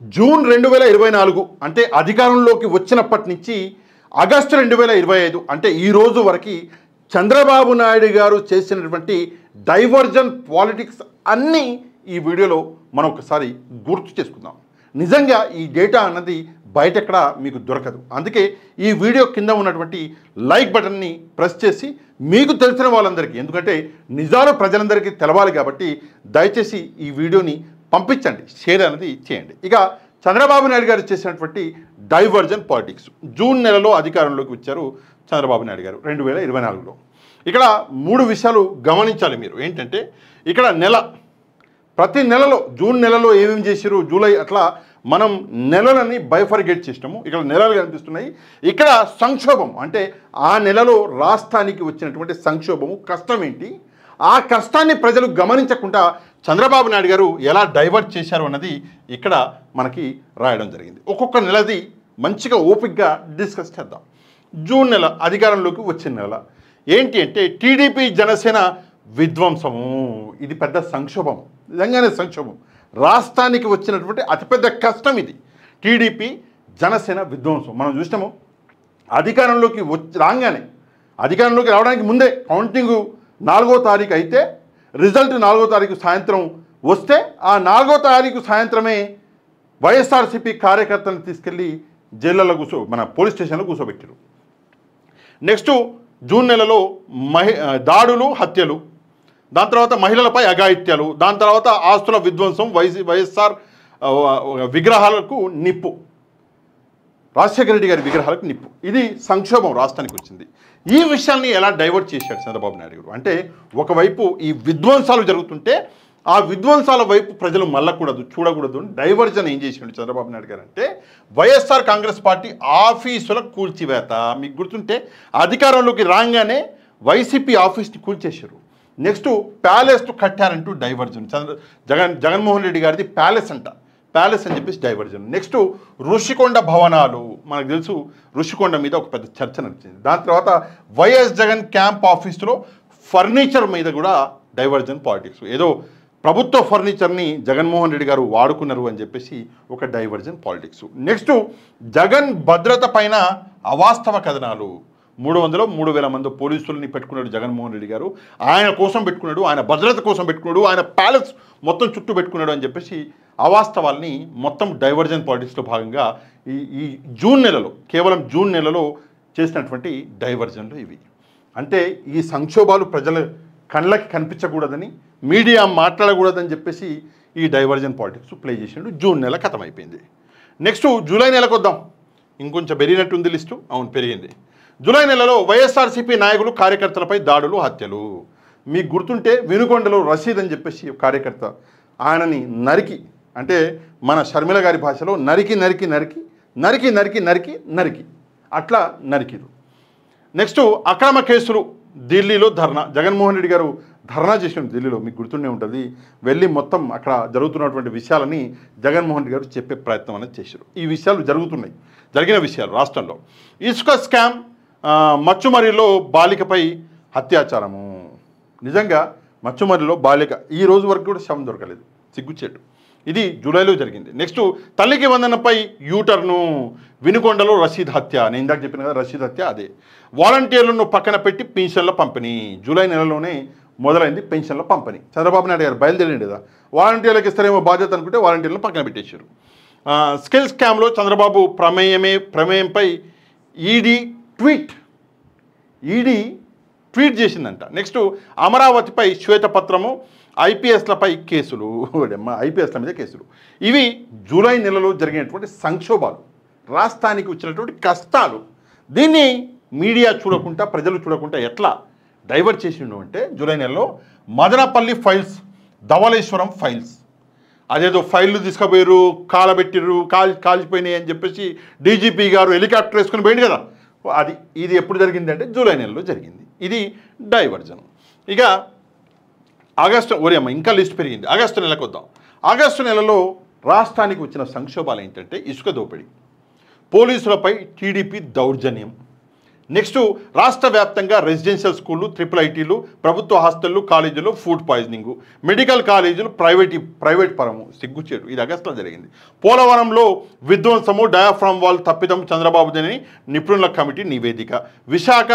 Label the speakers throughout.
Speaker 1: June 2024 అంటే అధికారంలోకి వచ్చినప్పటి నుంచి ఆగస్టు 2025 అంటే ఈ రోజు వరకు చంద్రబాబు నాయుడు గారు చేసినటువంటి డైవర్జన్ పాలిటిక్స్ అన్నీ ఈ వీడియోలో మనం ఒకసారి గుర్తు చేసుకుందాం. నిజంగా ఈ డేటా అన్నది బయట ఎక్కడ మీకు దొరకదు. అందుకే ఈ వీడియో కింద ఉన్నటువంటి లైక్ బటన్ని ప్రెస్ చేసి మీకు తెలిసిన వాళ్ళందరికీ, ఎందుకంటే నిజాలు ప్రజలందరికీ తెలవాలి కాబట్టి దయచేసి ఈ వీడియోని పంపించండి, షేర్ అనేది చేయండి. ఇక చంద్రబాబు నాయుడు గారు చేసినటువంటి డైవర్జన్ పాలిటిక్స్. జూన్ నెలలో అధికారంలోకి వచ్చారు చంద్రబాబు నాయుడు గారు 2024లో. ఇక్కడ 3 విషయాలు గమనించాలి మీరు. ఏంటంటే ఇక్కడ ప్రతి నెలలో జూన్ నెలలో ఏమేమి చేశారు, జూలై అట్లా మనం నెలలని బైఫర్గేట్ చేసినాము. ఇక్కడ నెలలు కనిపిస్తున్నాయి. ఇక్కడ సంక్షోభం అంటే ఆ నెలలో రాష్ట్రానికి వచ్చినటువంటి సంక్షోభము, కష్టం ఏంటి, ఆ కష్టాన్ని ప్రజలు గమనించకుండా చంద్రబాబు నాయుడు గారు ఎలా డైవర్ట్ చేశారు అన్నది ఇక్కడ మనకి రాయడం జరిగింది. ఒక్కొక్క నెలది మంచిగా ఓపిక్గా డిస్కస్ చేద్దాం. జూన్ నెల అధికారంలోకి వచ్చిన నెల ఏంటి అంటే టీడీపీ జనసేన విధ్వంసము. ఇది పెద్ద సంక్షోభం, నిజంగానే సంక్షోభం. రాష్ట్రానికి వచ్చినటువంటి అతిపెద్ద కష్టం ఇది. టీడీపీ జనసేన విధ్వంసం మనం చూసినాము. అధికారంలోకి అధికారంలోకి రావడానికి ముందే కౌంటింగ్ 4వ తారీఖు అయితే రిజల్ట్ 4వ తారీఖు సాయంత్రం వస్తే ఆ 4వ తారీఖు సాయంత్రమే వైఎస్ఆర్సీపీ కార్యకర్తలను తీసుకెళ్ళి జైళ్ళలో మన పోలీస్ స్టేషన్లో కూర్చోబెట్టారు. నెక్స్ట్ జూన్ నెలలో దాడులు, హత్యలు, దాని తర్వాత మహిళలపై అఘాయిత్యాలు, దాని తర్వాత ఆస్తుల విధ్వంసం, వైఎస్ఆర్ విగ్రహాలకు నిప్పు, రాజశేఖర రెడ్డి గారి విగ్రహాలకు నిప్పు. ఇది సంక్షోభం రాష్ట్రానికి వచ్చింది. ఈ విషయాన్ని ఎలా డైవర్ట్ చేశాడు చంద్రబాబు నాయుడు గారు అంటే ఒకవైపు ఈ విధ్వంసాలు జరుగుతుంటే ఆ విధ్వంసాల వైపు ప్రజలు చూడకూడదు. డైవర్జన్ ఏం చేసాడు చంద్రబాబు నాయుడు గారు అంటే వైఎస్ఆర్ కాంగ్రెస్ పార్టీ ఆఫీసుల కూల్చివేత. మీకు గుర్తుంటే అధికారంలోకి రాగానే వైసీపీ ఆఫీస్ని కూల్చేశారు. నెక్స్ట్ ప్యాలెస్ కట్టారంటూ డైవర్జన్. జగన్మోహన్ రెడ్డి గారిది ప్యాలెస్ అని చెప్పేసి డైవర్జన్. నెక్స్ట్ ఋషికొండ భవనాలు, మనకు తెలుసు ఋషికొండ మీద ఒక పెద్ద చర్చ నడిచింది. దాని తర్వాత వైఎస్ జగన్ క్యాంప్ ఆఫీసులో ఫర్నిచర్ మీద కూడా డైవర్జన్ పాలిటిక్స్. ఏదో ప్రభుత్వ ఫర్నిచర్ని జగన్మోహన్ రెడ్డి గారు వాడుకున్నారు అని చెప్పేసి ఒక డైవర్జన్ పాలిటిక్స్. నెక్స్ట్ జగన్ భద్రత పైన అవాస్తవ కథనాలు. 300,000 మంది పోలీసులని పెట్టుకున్నాడు జగన్మోహన్ రెడ్డి గారు. ఆయన కోసం పెట్టుకున్నాడు, ఆయన భద్రత కోసం పెట్టుకున్నాడు, ఆయన ప్యాలెస్ మొత్తం చుట్టూ పెట్టుకున్నాడు అని చెప్పేసి అవాస్తవాల్ని మొత్తం డైవర్జన్ పాలిటిక్స్లో భాగంగా ఈ జూన్ నెలలో, కేవలం జూన్ నెలలో చేసినటువంటి డైవర్జన్లు ఇవి. అంటే ఈ సంక్షోభాలు ప్రజల కళ్ళకి కనిపించకూడదని, మీడియా మాట్లాడకూడదని చెప్పేసి ఈ డైవర్జన్ పాలిటిక్స్ ప్లే చేసిండు. జూన్ నెల ఖతమైపోయింది. నెక్స్ట్ జూలై నెలకు వద్దాం. ఇంకొంచెం పెరిగినట్టుంది లిస్టు. అవును, పెరిగింది. జూలై నెలలో వైఎస్ఆర్సీపీ నాయకులు కార్యకర్తలపై దాడులు, హత్యలు. మీకు గుర్తుంటే వినుకొండలో రషీద్ అని చెప్పేసి కార్యకర్త, ఆయనని నరికి, అంటే మన షర్మిల గారి భాషలో నరికి అట్లా నరికిరు. నెక్స్ట్ అక్రమ కేసులు. ఢిల్లీలో ధర్నా. జగన్మోహన్ రెడ్డి గారు ధర్నా చేసిన ఢిల్లీలో, మీకు గుర్తుండే ఉంటుంది. వెళ్ళి మొత్తం అక్కడ జరుగుతున్నటువంటి విషయాలని జగన్మోహన్ రెడ్డి గారు చెప్పే ప్రయత్నం అనేది చేశారు. ఈ విషయాలు జరిగిన విషయాలు రాష్ట్రంలో. ఇసుక స్కామ్, మచ్చుమరిలో బాలికపై అత్యాచారము. నిజంగా మచ్చుమరిలో బాలిక ఈ రోజు వరకు కూడా శవం దొరకలేదు, సిగ్గుచేటు. ఇది జూలైలో జరిగింది. నెక్స్ట్ తల్లికి వందనపై యూటర్ను. వినుకొండలో రషీద్ హత్య. నేను ఇందాక చెప్పిన కదా రషీద్ హత్య అదే. వాలంటీర్లను పక్కన పెట్టి పెన్షన్ల పంపిణీ. జూలై నెలలోనే మొదలైంది పెన్షన్ల పంపిణీ. చంద్రబాబు నాయుడు గారు బయలుదేరండి కదా, వాలంటీర్లకు ఇస్తారేమో బాధ్యత అనుకుంటే వాలంటీర్లను పక్కన పెట్టేశారు. స్కిల్ స్కామ్లో చంద్రబాబు ప్రమేయంపై ఈడీ ట్వీట్ చేసిందంట. నెక్స్ట్ అమరావతిపై శ్వేతపత్రము, ఐపీఎస్లపై కేసులు. ఐపీఎస్ల మీద కేసులు. ఇవి జూలై నెలలో జరిగినటువంటి సంక్షోభాలు, రాష్ట్రానికి వచ్చినటువంటి కష్టాలు. దీన్ని మీడియా చూడకుండా, ప్రజలు చూడకుండా ఎట్లా డైవర్ట్ చేసిండు అంటే జూలై నెలలో మదనపల్లి ఫైల్స్, ధవళేశ్వరం ఫైల్స్, అదేదో ఫైళ్ళు తీసుకుపోయారు, కాలబెట్టిర్రు, కాల్చిపోయినాయి అని చెప్పేసి డీజీపీ గారు హెలికాప్టర్ వేసుకుని పోయింది కదా, ఇది ఎప్పుడు జరిగింది అంటే జూలై నెలలో జరిగింది. ఇది డైవర్జన్. ఇక ఆగస్టు, ఇంకా లిస్ట్ పెరిగింది. ఆగస్టు నెలకు వద్దాం. ఆగస్టు నెలలో రాష్ట్రానికి వచ్చిన సంక్షోభాలు ఏంటంటే ఇసుక దోపిడీ, పోలీసులపై టీడీపీ దౌర్జన్యం, నెక్స్ట్ రాష్ట్ర వ్యాప్తంగా రెసిడెన్షియల్ స్కూళ్ళు, ట్రిపుల్ ఐటీలు, ప్రభుత్వ హాస్టళ్ళు, కాలేజీలు ఫుడ్ పాయిజనింగు, మెడికల్ కాలేజీలు ప్రైవేట్ పరము, సిగ్గుచేటు. ఇది ఆగస్టులో జరిగింది. పోలవరంలో విధ్వంసము, డయాఫ్రామ్ వాల్ తప్పిదం చంద్రబాబుదని నిపుణుల కమిటీ నివేదిక. విశాఖ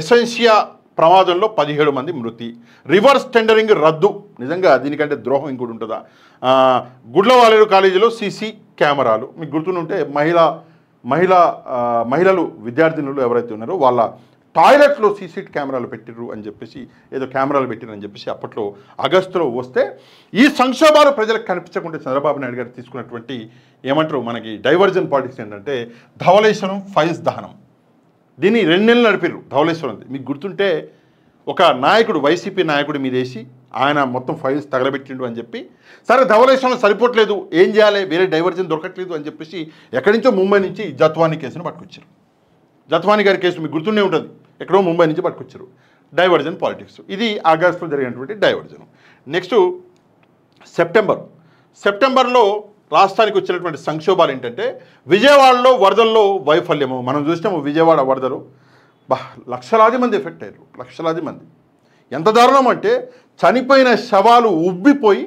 Speaker 1: ఎసెన్షియా ప్రమాదంలో 17 మంది మృతి. రివర్స్ టెండరింగ్ రద్దు. నిజంగా దీనికంటే ద్రోహం ఇంకోటి ఉంటుందా? గుడ్లవాలేరు కాలేజీలో సీసీ కెమెరాలు. మీకు గుర్తుంటే మహిళలు విద్యార్థినులు ఎవరైతే ఉన్నారో వాళ్ళ టాయిలెట్లో సీసీ కెమెరాలు పెట్టిర్రు అని చెప్పేసి, ఏదో కెమెరాలు పెట్టిరు అని చెప్పేసి అప్పట్లో ఆగస్టులో వస్తే, ఈ సంక్షోభాలు ప్రజలకు కనిపించకుండా చంద్రబాబు నాయుడు గారు తీసుకున్నటువంటి ఏమంటారు మనకి డైవర్జన్ పాలిటిక్స్ ఏంటంటే ధవళేశ్వరం ఫైల్స్ దహనం. దీన్ని 2 నెలలు నడిపిర్రు ధవళేశ్వరం. మీకు గుర్తుంటే ఒక నాయకుడు, వైసీపీ నాయకుడి మీద వేసి ఆయన మొత్తం ఫైల్స్ తగలబెట్టిండు అని చెప్పి, సరే ధవళేశ్వరం సరిపోవట్లేదు, ఏం చేయాలి, వేరే డైవర్జన్ దొరకట్లేదు అని చెప్పేసి ఎక్కడి నుంచో ముంబై నుంచి జత్వానీ కేసును పట్టుకొచ్చారు. జత్వానీ గారి కేసు మీకు గుర్తుండే ఉంటుంది, ఎక్కడో ముంబై నుంచి పట్టుకొచ్చారు. Diversion politics. ఇది ఆగస్టులో జరిగినటువంటి డైవర్జన్. నెక్స్ట్ సెప్టెంబర్లో రాష్ట్రానికి వచ్చినటువంటి సంక్షోభాలు ఏంటంటే విజయవాడలో వరదల్లో వైఫల్యము. మనం చూసినాము విజయవాడ వరదలు లక్షలాది మంది ఎఫెక్ట్ అయ్యారు, లక్షలాది మంది. ఎంత దారుణం అంటే చనిపోయిన శవాలు ఉబ్బిపోయి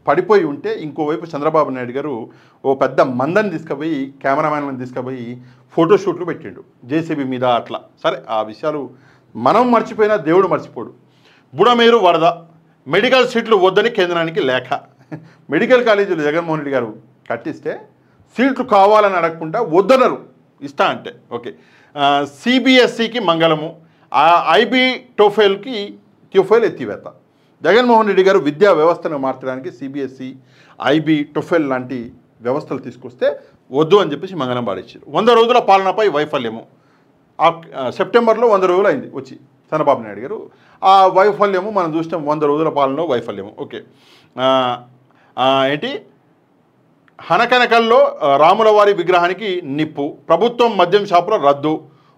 Speaker 1: పడిపోయి ఉంటే, ఇంకోవైపు చంద్రబాబు నాయుడు గారు ఓ పెద్ద మందని తీసుకుపోయి, కెమెరామ్యాన్లను తీసుకుపోయి ఫోటోషూట్లు పెట్టిండు జేసీబీ మీద అట్లా. సరే, ఆ విషయాలు మనం మర్చిపోయినా దేవుడు మర్చిపోడు. బుడమేరు వరద, మెడికల్ సీట్లు వద్దని కేంద్రానికి లేఖ. మెడికల్ కాలేజీలు జగన్మోహన్ రెడ్డి గారు కట్టిస్తే సీట్లు కావాలని అడగకుండా వద్దనరు, ఇస్తా అంటే. ఓకే, సిబిఎస్ఈకి మంగళము, ఐబీ టోఫెల్ ఎత్తివేత. జగన్మోహన్ రెడ్డి గారు విద్యా వ్యవస్థను మార్చడానికి సిబిఎస్ఈ, ఐబీ, టోఫెల్ లాంటి వ్యవస్థలు తీసుకొస్తే వద్దు అని చెప్పేసి మంగళం పాడించారు. 100 రోజుల పాలనపై వైఫల్యము. సెప్టెంబర్లో 100 రోజులు అయింది వచ్చి చంద్రబాబు నాయుడు గారు. ఆ వైఫల్యము మనం చూసినాం, 100 రోజుల పాలనలో వైఫల్యము. ఓకే, ఏంటి హనకనకల్లో రాములవారి విగ్రహానికి నిప్పు, ప్రభుత్వం మద్యం షాపుల రద్దు,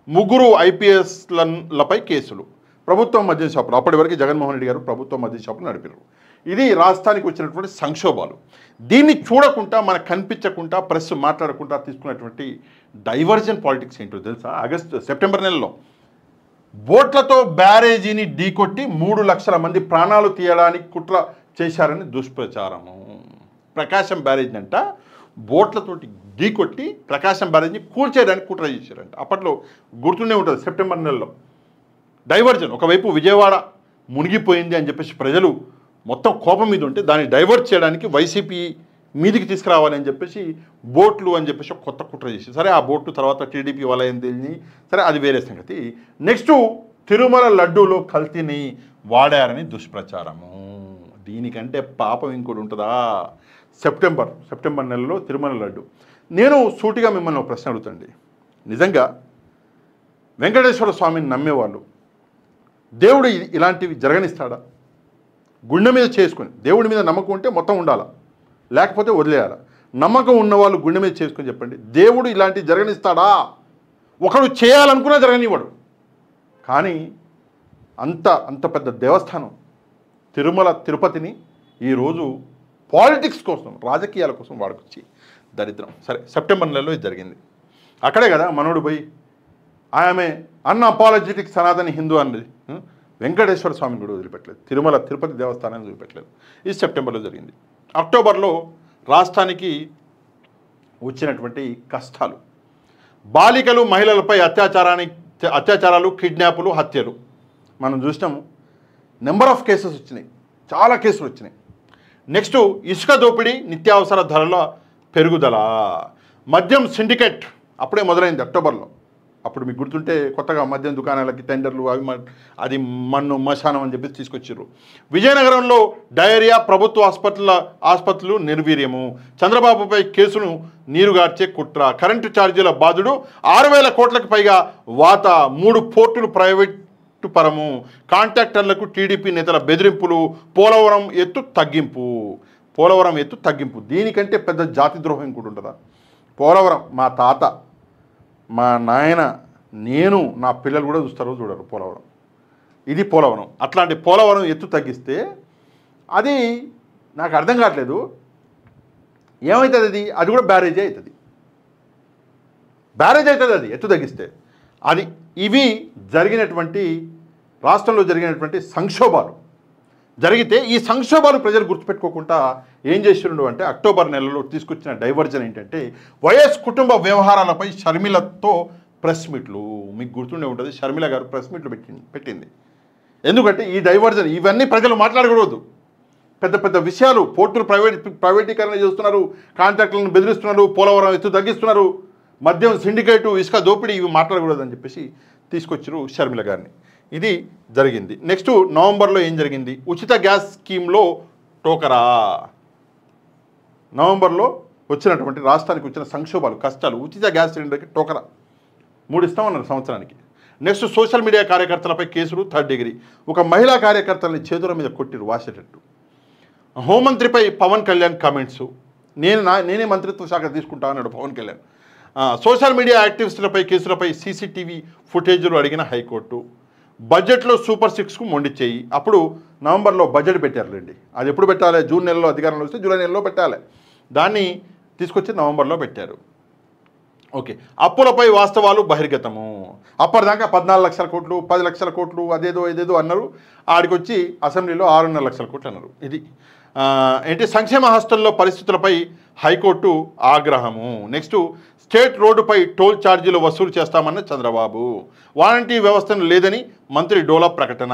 Speaker 1: 3 ఐపీఎస్లపై కేసులు. ప్రభుత్వం మద్యం షాపులు, అప్పటి వరకు జగన్మోహన్ రెడ్డి గారు ప్రభుత్వం మద్యం షాపులు నడిపారు. ఇది రాష్ట్రానికి వచ్చినటువంటి సంక్షోభాలు. దీన్ని చూడకుండా, మనకు కనిపించకుండా, ప్రెస్ మాట్లాడకుండా తీసుకున్నటువంటి డైవర్జన్ పాలిటిక్స్ ఏంటో తెలుసా? సెప్టెంబర్ నెలలో బోట్లతో బ్యారేజీని ఢీకొట్టి 3 లక్షల మంది ప్రాణాలు తీయడానికి కుట్ర చేశారని దుష్ప్రచారము. ప్రకాశం బ్యారేజ్ అంట బోట్లతోటి ఢీకొట్టి ప్రకాశం బ్యారేజ్ని కూల్చేయడానికి కుట్ర చేశారంట. అప్పట్లో గుర్తుండే ఉంటుంది, సెప్టెంబర్ నెలలో డైవర్జన్. ఒకవైపు విజయవాడ మునిగిపోయింది అని చెప్పేసి ప్రజలు మొత్తం కోపం మీద ఉంటే, దాన్ని డైవర్ట్ చేయడానికి వైసీపీ మీదికి తీసుకురావాలి అని చెప్పేసి బోట్లు అని చెప్పేసి కొత్త కుట్ర చేసి, సరే ఆ బోట్లు తర్వాత టీడీపీ వాళ్ళ ఏం తెలియని, సరే అది వేరే సంగతి. నెక్స్ట్ తిరుమల లడ్డూలో కల్తీని వాడారని దుష్ప్రచారము. దీనికంటే పాపం ఇంకోటి ఉంటుందా? సెప్టెంబర్ నెలలో తిరుమల లడ్డు. నేను సూటిగా మిమ్మల్ని ఒక ప్రశ్న అడుగుతండి. నిజంగా వెంకటేశ్వర స్వామిని నమ్మేవాళ్ళు దేవుడు ఇలాంటివి జరగనిస్తాడా? గుండె మీద చేసుకొని, దేవుడి మీద నమ్మకం ఉంటే మొత్తం ఉండాలా, లేకపోతే వదిలేయాలా? నమ్మకం ఉన్నవాళ్ళు గుండె మీద చేసుకొని చెప్పండి, దేవుడు ఇలాంటివి జరగనిస్తాడా? ఒకడు చేయాలనుకున్నా జరగనివ్వడు. కానీ అంత పెద్ద దేవస్థానం తిరుమల తిరుపతిని ఈరోజు పాలిటిక్స్ కోసం, రాజకీయాల కోసం వాడుకొచ్చి దరిద్రం. సరే, సెప్టెంబర్ నెలలో ఇది జరిగింది. అక్కడే కదా మనోడు పోయి ఆమె అన్అపాలజెటిక్ సనాతని హిందూ అన్నది. వెంకటేశ్వర స్వామిని కూడా వదిలిపెట్టలేదు, తిరుపతి దేవస్థానాన్ని వదిలిపెట్టలేదు. ఇది సెప్టెంబర్లో జరిగింది. అక్టోబర్లో రాష్ట్రానికి వచ్చినటువంటి కష్టాలు, బాలికలు మహిళలపై అత్యాచారాలు, కిడ్నాపులు, హత్యలు మనం చూసినాము. నెంబర్ ఆఫ్ కేసెస్ వచ్చినాయి, చాలా కేసులు వచ్చినాయి. నెక్స్ట్ ఇసుక దోపిడీ, నిత్యావసర ధరల పెరుగుదల, మద్యం సిండికేట్ అప్పుడే మొదలైంది అక్టోబర్లో. అప్పుడు మీకు గుర్తుంటే కొత్తగా మద్యం దుకాణాలకి టెండర్లు, అది మన్ను మశానం అని చెప్పి తీసుకొచ్చారు. విజయనగరంలో డయేరియా, ప్రభుత్వ ఆసుపత్రులు నిర్వీర్యము, చంద్రబాబుపై కేసును నీరుగార్చే కుట్ర, కరెంటు ఛార్జీల బాధుడు, 6,000 కోట్లకు పైగా వాత, 3 పోర్టులు ప్రైవేటు పరము, కాంట్రాక్టర్లకు టీడీపీ నేతల బెదిరింపులు, పోలవరం ఎత్తు తగ్గింపు. దీనికంటే పెద్ద జాతి ద్రోహం కూడా ఉంటుందా? పోలవరం మా తాత, మా నాయన, నేను, నా పిల్లలు కూడా చూడరు పోలవరం. ఇది పోలవరం. అట్లాంటి పోలవరం ఎత్తు తగ్గిస్తే అది నాకు అర్థం కావట్లేదు, ఏమవుతుంది? అది కూడా బ్యారేజ్ అవుతుంది, అది ఎత్తు తగ్గిస్తే. అది ఇవి జరిగినటువంటి రాష్ట్రంలో జరిగినటువంటి సంక్షోభాలు. జరిగితే ఈ సంక్షోభాలు ప్రజలు గుర్తుపెట్టుకోకుండా ఏం చేసిండు అంటే అక్టోబర్ నెలలో తీసుకొచ్చిన డైవర్జన్ ఏంటంటే వైఎస్ కుటుంబ వ్యవహారాలపై షర్మిలతో ప్రెస్ మీట్లు. మీకు గుర్తుండే ఉంటుంది, షర్మిల గారు ప్రెస్ మీట్లు పెట్టింది. ఎందుకంటే ఈ డైవర్జన్ ఇవన్నీ ప్రజలు మాట్లాడకూడదు. పెద్ద పెద్ద విషయాలు, పోర్టులు ప్రైవేటీకరణ చేస్తున్నారు, కాంట్రాక్టులను బెదిరిస్తున్నారు, పోలవరం ఎత్తు తగ్గిస్తున్నారు, మద్యం సిండికేటు, ఇసుక దోపిడీ, ఇవి మాట్లాడకూడదు అని చెప్పేసి తీసుకొచ్చారు షర్మిల గారిని. ఇది జరిగింది. నెక్స్ట్ నవంబర్లో ఏం జరిగింది? ఉచిత గ్యాస్ స్కీమ్లో టోకరా. నవంబర్లో వచ్చినటువంటి రాష్ట్రానికి వచ్చిన సంక్షోభాలు, కష్టాలు, ఉచిత గ్యాస్ సిలిండర్కి టోకరా 3 ఇస్తామన్నారు సంవత్సరానికి. నెక్స్ట్ సోషల్ మీడియా కార్యకర్తలపై కేసులు 3rd డిగ్రీ. ఒక మహిళా కార్యకర్తలని చేతుల మీద కొట్టిరు వాసేటట్టు. హోంమంత్రిపై పవన్ కళ్యాణ్ కామెంట్స్. నేనే మంత్రిత్వ శాఖ తీసుకుంటా అన్నాడు పవన్ కళ్యాణ్. సోషల్ మీడియా యాక్టివిస్టులపై కేసులపై సీసీటీవీ ఫుటేజీలు అడిగిన హైకోర్టు. బడ్జెట్లో సూపర్ 6కు మొండి చేయి. అప్పుడు నవంబర్లో బడ్జెట్ పెట్టారులేండి. అది ఎప్పుడు పెట్టాలి? జూన్ నెలలో అధికారంలో వస్తే జూలై నెలలో పెట్టాలి. దాన్ని తీసుకొచ్చి నవంబర్లో పెట్టారు. ఓకే. అప్పులపై వాస్తవాలు బహిర్గతము. అప్పటిదాకా 14 లక్షల కోట్లు, 10 లక్షల కోట్లు, అదేదో అన్నారు. ఆడికొచ్చి అసెంబ్లీలో 6.5 లక్షల కోట్లు అన్నారు. ఇది ఏంటి? సంక్షేమ హాస్టల్లో పరిస్థితులపై హైకోర్టు ఆగ్రహము. నెక్స్ట్ స్టేట్ రోడ్డుపై టోల్ ఛార్జీలు వసూలు చేస్తామన్న చంద్రబాబు. వారంటీ వ్యవస్థను లేదని మంత్రి డోలా ప్రకటన.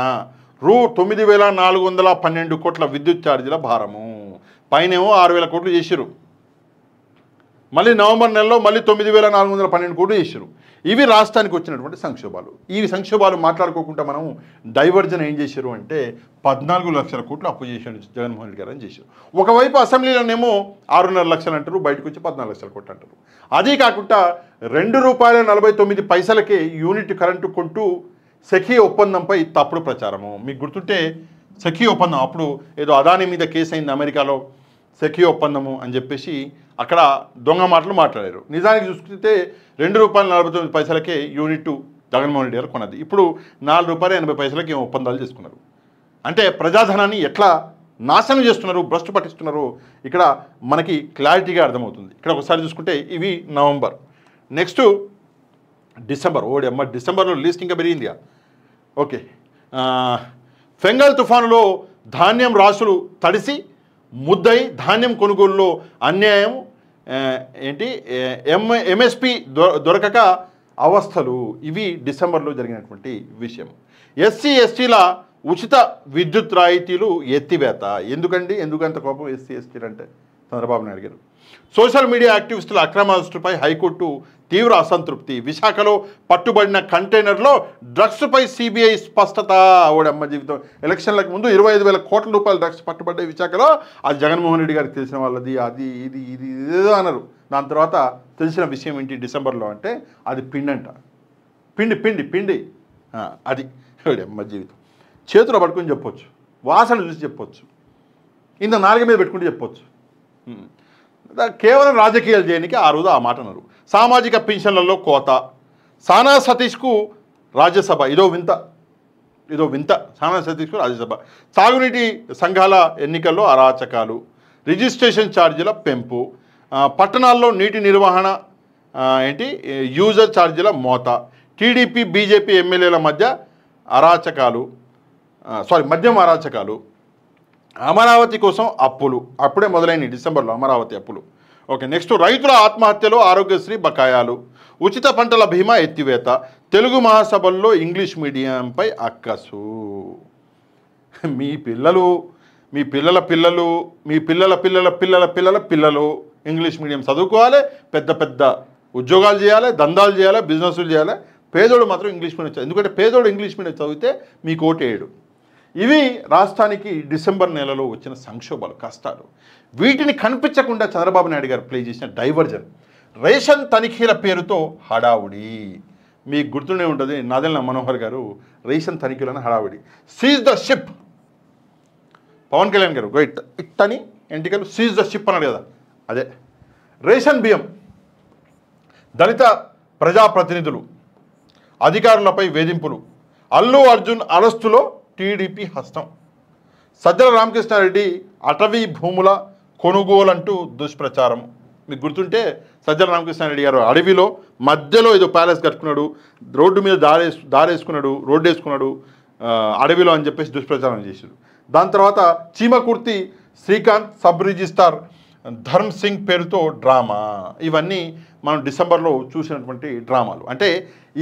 Speaker 1: రూ 9,412 కోట్ల విద్యుత్ ఛార్జీల భారము. పైనేమో 6,000 కోట్లు చేసిరు. మళ్ళీ నవంబర్ నెలలో మళ్ళీ 9,412 కోట్లు చేసిరు. ఇవి రాష్ట్రానికి వచ్చినటువంటి సంక్షోభాలు. ఈ సంక్షోభాలు మాట్లాడుకోకుండా మనం డైవర్జన్ ఏం చేశారు అంటే 14 లక్షల కోట్లు అప్పు చేశాడు జగన్మోహన్ రెడ్డి గారు అని చేశారు. ఒకవైపు అసెంబ్లీలోనేమో 6.5 లక్షలు అంటారు, బయటకు వచ్చి 14 లక్షల కోట్లు అంటారు. అదే కాకుండా ₹2.49 యూనిట్ కరెంటు కొంటూ సఖీ ఒప్పందంపై తప్పుడు ప్రచారము. మీకు గుర్తుంటే సఖీ ఒప్పందం అప్పుడు ఏదో అదానీ మీద కేసు అయింది అమెరికాలో, సఖీ ఒప్పందము అని చెప్పేసి అక్కడ దొంగ మాటలు మాట్లాడారు. నిజానికి చూసుకుంటే ₹2.49 యూనిట్ జగన్మోహన్ రెడ్డి గారు కొన్నది. ఇప్పుడు ₹4.80 ఒప్పందాలు చేసుకున్నారు. అంటే ప్రజాధనాన్ని ఎట్లా నాశనం చేస్తున్నారు, భ్రష్టు పట్టిస్తున్నారు ఇక్కడ మనకి క్లారిటీగా అర్థమవుతుంది. ఇక్కడ ఒకసారి చూసుకుంటే ఇవి నవంబర్. Next December. ఓడమ్మ, డిసెంబర్లో లీస్ట్ ఇంకా పెరిగిందిగా. ఓకే. ఫెంగల్ తుఫానులో ధాన్యం రాసులు తడిసి ముద్దై ధాన్యం కొనుగోలులో అన్యాయం. ఎంఎస్పి దొరకక అవస్థలు. ఇవి డిసెంబర్లో జరిగినటువంటి విషయం. ఎస్సీ ఎస్టీల ఉచిత విద్యుత్ రాయితీలు ఎత్తివేత. ఎందుకంత కోపం ఎస్సీ ఎస్టీలు అంటే చంద్రబాబు నాయుడు గారు. సోషల్ మీడియా యాక్టివిస్టుల అక్రమ అరెస్టుపై హైకోర్టు తీవ్ర అసంతృప్తి. విశాఖలో పట్టుబడిన కంటైనర్లో డ్రగ్స్పై సిబిఐ స్పష్టత. ఓడమ్మ జీవితం. ఎలక్షన్లకు ముందు 25,000 కోట్ల రూపాయల డ్రగ్స్ పట్టుబడ్డాయి విశాఖలో. అది జగన్మోహన్ రెడ్డి గారికి తెలిసిన వాళ్ళది, అది ఇది ఏదో అన్నారు. దాని తర్వాత తెలిసిన విషయం ఏంటి డిసెంబర్లో అంటే అది పిండి అంట. పిండి అది. ఓడమ్మ జీవితం. చేతిలో పట్టుకొని చెప్పొచ్చు, వాసన చూసి చెప్పొచ్చు, ఇంత నాలుగు మీద పెట్టుకుంటే చెప్పొచ్చు. కేవలం రాజకీయాలు చేయడానికి ఆ రోజు ఆ మాట అన్నారు. సామాజిక పింఛన్లలో కోత. సానా సతీష్కు రాజ్యసభ. ఇదో వింత. సానా సతీష్కు రాజ్యసభ. సాగునీటి సంఘాల ఎన్నికల్లో అరాచకాలు. రిజిస్ట్రేషన్ ఛార్జీల పెంపు. పట్టణాల్లో నీటి నిర్వహణ యూజర్ ఛార్జీల మోత. టీడీపీ బీజేపీ ఎమ్మెల్యేల మధ్య మద్యం అరాచకాలు. అమరావతి కోసం అప్పులు. అప్పుడే మొదలైనవి డిసెంబర్లో అమరావతి అప్పులు. ఓకే. నెక్స్ట్ రైతుల ఆత్మహత్యలో ఆరోగ్యశ్రీ బకాయాలు. ఉచిత పంటల బీమా ఎత్తివేత. తెలుగు మహాసభల్లో ఇంగ్లీష్ మీడియంపై అక్కసు. మీ పిల్లల పిల్లలు ఇంగ్లీష్ మీడియం చదువుకోవాలి, పెద్ద ఉద్యోగాలు చేయాలి, దందాలు చేయాలి, బిజినెస్లు చేయాలి. పేదోడు మాత్రం ఇంగ్లీష్ మీడియం చదువు. ఎందుకంటే పేదోడు ఇంగ్లీష్ మీడియం చదివితే మీకు ఓటేయడు. ఇవి రాష్ట్రానికి డిసెంబర్ నెలలో వచ్చిన సంక్షోభాలు, కష్టాలు. వీటిని కనిపించకుండా చంద్రబాబు నాయుడు గారు ప్లే చేసిన డైవర్జన్. రేషన్ తనిఖీల పేరుతో హడావుడి. మీకు గుర్తుండే ఉంటుంది, నాదెళ్ల మనోహర్ గారు రేషన్ తనిఖీలను హడావుడి. Seize the ship. Pawan Kalyan గారు ఇట్టని ఎంటికలు సీజ్ ద షిప్ అన్నాడు కదా, అదే. రేషన్ బియ్యం. దళిత ప్రజాప్రతినిధులు అధికారులపై వేధింపులు. అల్లు అర్జున్ అరెస్టులో టీడీపీ హస్తం. సజ్జల రామకృష్ణారెడ్డి అటవీ భూముల కొనుగోలంటూ దుష్ప్రచారం. మీకు గుర్తుంటే సజ్జల రామకృష్ణారెడ్డి గారు అడవిలో మధ్యలో ఏదో ప్యాలెస్ కట్టుకున్నాడు, రోడ్డు మీద దారేసుకున్నాడు, రోడ్డు వేసుకున్నాడు అడవిలో అని చెప్పేసి దుష్ప్రచారం చేశాడు. దాని తర్వాత చీమకుర్తి శ్రీకాంత్ సబ్ రిజిస్ట్రార్ ధర్మ్ సింగ్ పేరుతో డ్రామా. ఇవన్నీ మనం డిసెంబర్లో చూసినటువంటి డ్రామాలు. అంటే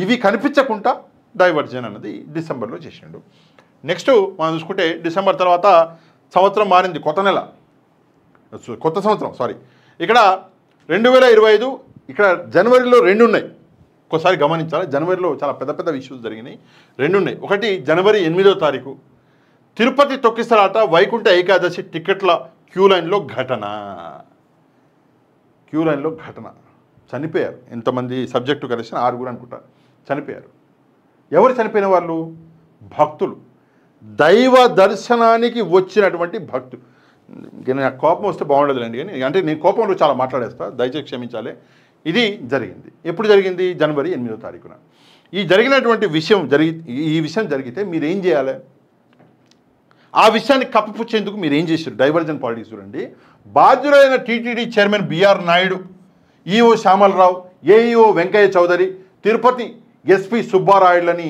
Speaker 1: ఇవి కనిపించకుండా డైవర్జన్ అన్నది డిసెంబర్లో చేసిండు. నెక్స్ట్ మనం చూసుకుంటే డిసెంబర్ తర్వాత సంవత్సరం మారింది, కొత్త సంవత్సరం సారీ. ఇక్కడ 2025 ఇక్కడ జనవరిలో 2 ఉన్నాయి. ఒక్కోసారి గమనించాలి, జనవరిలో చాలా పెద్ద పెద్ద ఇష్యూస్ జరిగినాయి. 2 ఉన్నాయి. ఒకటి జనవరి 8వ తారీఖు తిరుపతి తొక్కిసలాట వైకుంఠ ఏకాదశి టికెట్ల క్యూ లైన్లో ఘటన. చనిపోయారు. ఎంతమంది సబ్జెక్టు కలిసి 6 అనుకుంటా చనిపోయారు. ఎవరు చనిపోయిన వాళ్ళు? భక్తులు, దైవ దర్శనానికి వచ్చినటువంటి భక్తులు. నాకు కోపం వస్తే బాగుండదులేండి, కానీ అంటే నేను కోపంలో చాలా మాట్లాడేస్తా, దయచేసి క్షమించాలి. ఇది జరిగింది. ఎప్పుడు జరిగింది? జనవరి 8వ తారీఖున. ఈ జరిగినటువంటి విషయం ఈ విషయం జరిగితే మీరు ఏం చేయాలి? ఆ విషయాన్ని కప్పిపుచ్చేందుకు మీరు ఏం చేశారు? డైవర్జన్ పాలిటిక్స్ చూడండి. బాధ్యులైన TTD chairman B R Naidu, EO Shyamala Rao, AEO Venkaiah Chowdary, Tirupati SP సుబ్బారాయుడులని